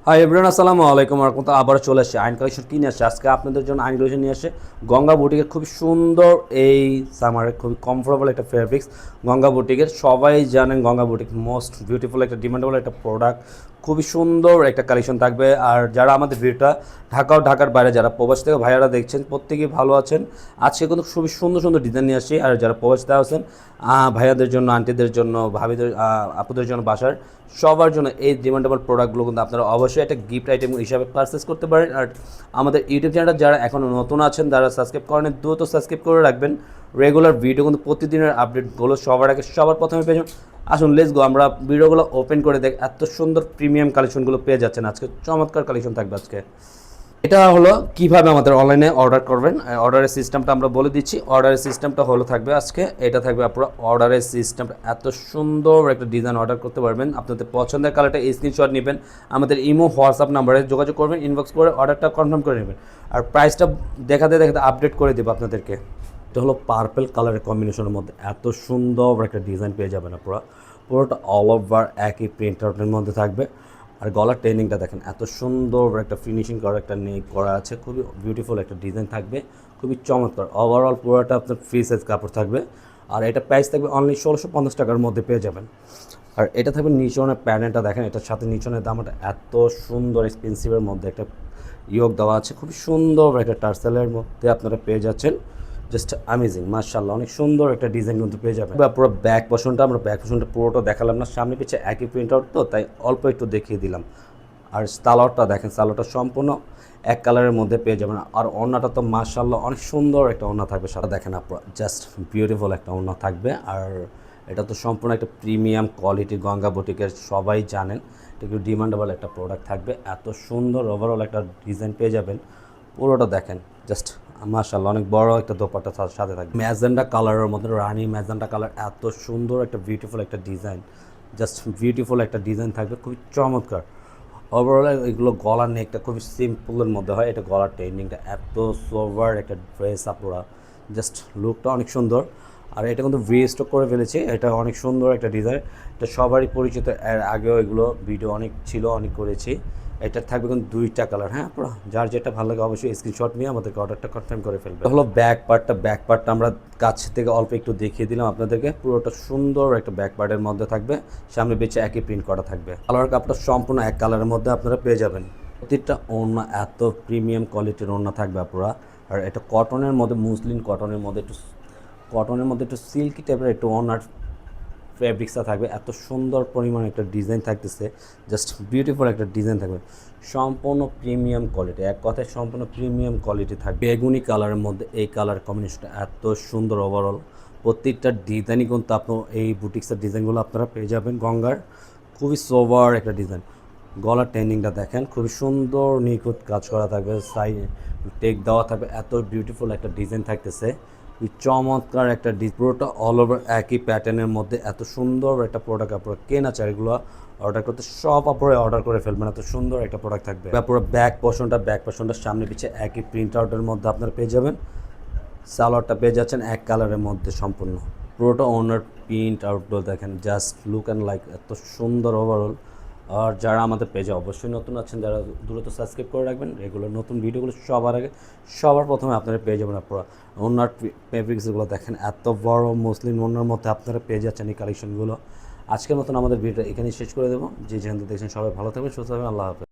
Hi everyone, আসসালামু আলাইকুম। আর কিন্তু আবার চলে আসে আইন কালেকশন কিনে আসে আজকে আপনাদের জন্য আইন কালেকশন নিয়ে আসে গঙ্গা বুটিকের খুবই সুন্দর এই সামারের খুবই কমফোর্টেবল একটা ফেব্রিক্স। গঙ্গা বুটিকের সবাই জানেন গঙ্গা বুটিক মোস্ট বিউটিফুল একটা ডিমান্ডেবল একটা প্রোডাক্ট, খুবই সুন্দর একটা কালেকশন থাকবে। আর যারা আমাদের ভিডিওটা ঢাকা ও ঢাকার বাইরে যারা প্রবাস থেকে ভাইয়ারা দেখছেন প্রত্যেকেই ভালো আছেন। আজকে কিন্তু খুবই সুন্দর সুন্দর ডিজাইন নিয়ে আসছি। আর যারা প্রবাস থেকে আছেন ভাইয়াদের জন্য, আন্টিদের জন্য, ভাবিদের, আপুদের জন্য, বাসার সবার জন্য এই ডিমান্ডেবল প্রোডাক্টগুলো কিন্তু আপনারা অবশ্যই একটা গিফট আইটেম হিসাবে পারচেস করতে পারেন। আর আমাদের ইউটিউব চ্যানেলটা যারা এখনও নতুন আছেন তারা সাবস্ক্রাইব করেন, দ্রুত সাবস্ক্রাইব করে রাখবেন। রেগুলার ভিডিও কিন্তু প্রতিদিনের আপডেটগুলো সবার আগে সবার প্রথমে পেয়ে যাবেন। আসুন লেটস গো, আমরা ভিডিওগুলো ওপেন করে দেখ এত সুন্দর প্রিমিয়াম কালেকশনগুলো পেয়ে যাচ্ছেন। আজকে চমৎকার কালেকশন থাকবে আজকে। এটা হলো কিভাবে আমাদের অনলাইনে অর্ডার করবেন, অর্ডারের সিস্টেমটা আমরা বলে দিচ্ছি। অর্ডারের সিস্টেমটা হলো থাকবে আজকে এটা থাকবে আপনারা অর্ডারের সিস্টেমটা এত সুন্দর একটা ডিজাইন অর্ডার করতে পারবেন। আপনাদের পছন্দের কালারটা স্ক্রিনশট নেবেন, আমাদের ইমো হোয়াটসঅ্যাপ নাম্বারে যোগাযোগ করবেন, ইনবক্স করে অর্ডারটা কনফার্ম করে নেবেন। আর প্রাইসটা দেখাতে দেখাতে আপডেট করে দেবো আপনাদেরকে। এটা হলো পার্পল কালারের কম্বিনেশনের মধ্যে এত সুন্দর একটা ডিজাইন পেয়ে যাবেন আপনারা। পুরোটা অল ওভার একই প্রিন্ট আউটের মধ্যে থাকবে। আর গলার ট্রেনিংটা দেখেন এত সুন্দর একটা ফিনিশিং করা একটা নেক করা আছে, খুবই বিউটিফুল একটা ডিজাইন থাকবে, খুবই চমৎকার। ওভারঅল পুরোটা আপনার ফ্রি সাইজ কাপড় থাকবে। আর এটা প্রাইস থাকবে অনলি 1650 টাকার মধ্যে পেয়ে যাবেন। আর এটা থাকবে নিচনের প্যানেলটা দেখেন, এটার সাথে নিচনের দামটা এত সুন্দর এক্সপেন্সিভের মধ্যে একটা ইয়োগ দেওয়া আছে, খুবই সুন্দর একটা টার্সেলের মধ্যে আপনারা পেয়ে যাচ্ছেন। জাস্ট অ্যামেজিং, মাশাআল্লাহ, অনেক সুন্দর একটা ডিজাইন কিন্তু পেয়ে যাবেন। পুরো ব্যাক পোর্শনটা আমরা ব্যাক পোর্শনটা পুরোটা দেখালাম না, সামনে পিছিয়ে একই প্রিন্ট আউট তো তাই অল্প একটু দেখিয়ে দিলাম। আর সালোয়ারটা দেখেন, সালোয়ারটা সম্পূর্ণ এক কালারের মধ্যে পেয়ে যাবেন। আর ওড়নাটা তো মাশাআল্লাহ অনেক সুন্দর একটা ওড়না থাকবে, সাথে দেখেন আপনারা জাস্ট বিউটিফুল একটা ওড়না থাকবে। আর এটা তো সম্পূর্ণ একটা প্রিমিয়াম কোয়ালিটি গঙ্গা বুটিকের, সবাই জানেন এটা একটু ডিমান্ডেবল একটা প্রোডাক্ট থাকবে। এত সুন্দর ওভারঅল একটা ডিজাইন পেয়ে যাবেন। পুরোটা দেখেন জাস্ট মাশাআল্লাহ, অনেক বড় একটা দোপাট্টা সাথে থাকবে ম্যাজেন্ডা কালারের মধ্যে, রানি ম্যাজেন্ডা কালার, এত সুন্দর একটা বিউটিফুল একটা ডিজাইন, জাস্ট বিউটিফুল একটা ডিজাইন থাকবে, খুবই চমৎকার। ওভারঅল এগুলো গলার নেকটা খুবই সিম্পলের মধ্যে হয়, এটা গলার ট্রেন্ডিংটা এত সোভার একটা ড্রেস আপনারা, জাস্ট লুকটা অনেক সুন্দর। আর এটা কিন্তু স্টক করে ফেলেছে, এটা অনেক সুন্দর একটা ডিজাইন, এটা সবারই পরিচিত, এর আগেও এগুলো ভিডিও অনেক ছিল, অনেক করেছি। এটা থাকবে কিন্তু দুইটা কালার, হ্যাঁ আপনারা যার যেটা ভালো লাগে অবশ্যই স্ক্রিনশট নিয়ে আমাদেরকে অর্ডারটা কনফার্ম করে ফেলবে। হলো ব্যাক পার্টটা আমরা কাছ থেকে অল্প একটু দেখিয়ে দিলাম আপনাদেরকে, পুরোটা সুন্দর একটা ব্যাক পার্টের মধ্যে থাকবে, সামনে বেঁচে একই প্রিন্ট করা থাকবে। কালার কাপড়টা সম্পূর্ণ এক কালারের মধ্যে আপনারা পেয়ে যাবেন। প্রত্যেকটা ওড়না এত প্রিমিয়াম কোয়ালিটির ওড়না থাকবে আপনারা। আর এটা কটনের মধ্যে, মুসলিন কটনের মধ্যে একটু সিল্কি টাইপের একটু ওড়নার ফ্যাব্রিক্সটা থাকবে, এত সুন্দর পরিমাণে একটা ডিজাইন থাকতেছে, জাস্ট বিউটিফুল একটা ডিজাইন থাকবে, সম্পূর্ণ প্রিমিয়াম কোয়ালিটি, এক কথায় সম্পূর্ণ প্রিমিয়াম কোয়ালিটি থাকবে। বেগুনি কালারের মধ্যে এই কালার কম্বিনেশনটা এত সুন্দর। ওভারঅল প্রত্যেকটা ডিজাইনই কিন্তু আপনার এই বুটিক্সের ডিজাইনগুলো আপনারা পেয়ে যাবেন গঙ্গার, খুবই সোভার একটা ডিজাইন। গলার ট্রেন্ডিংটা দেখেন, খুবই সুন্দর নিখুঁত কাজ করা থাকবে, সাইড টেক দেওয়া থাকবে, এত বিউটিফুল একটা ডিজাইন থাকতেছে, চমৎকার একটা পুরোটা অল ওভার একই প্যাটার্নের মধ্যে এত সুন্দর একটা প্রোডাক্ট আপনারা কেনা চাই এগুলো অর্ডার করতে সব আপনারা অর্ডার করে ফেলবেন, এত সুন্দর একটা প্রোডাক্ট থাকবে। পুরো ব্যাক পোর্শনটা সামনে পিছিয়ে একই প্রিন্ট আউটের মধ্যে আপনারা পেয়ে যাবেন। সালোয়ারটা পেয়ে যাচ্ছেন এক কালারের মধ্যে সম্পূর্ণ, পুরোটা ওনার প্রিন্ট আউটগুলো দেখেন, জাস্ট লুক অ্যান্ড লাইক এত সুন্দর ওভারঅল। আর যারা আমাদের পেজে অবশ্যই নতুন আছেন, যারা দ্রুত সাবস্ক্রাইব করে রাখবেন, রেগুলার নতুন ভিডিওগুলো সবার আগে সবার প্রথমে আপনারা পেয়ে যাবেন। আপনারা ওনার ফেব্রিক্সগুলো দেখেন, এত বড় মুসলিম ওনার মধ্যে আপনারা পেয়ে যাচ্ছেন এই কালেকশনগুলো। আজকের মতন আমাদের ভিডিওটা এখানেই শেষ করে দেবো। যে যেখান থেকে দেখছেন সবাই ভালো থাকবেন, সুস্থ থাকবেন, আল্লাহ হাফেজ।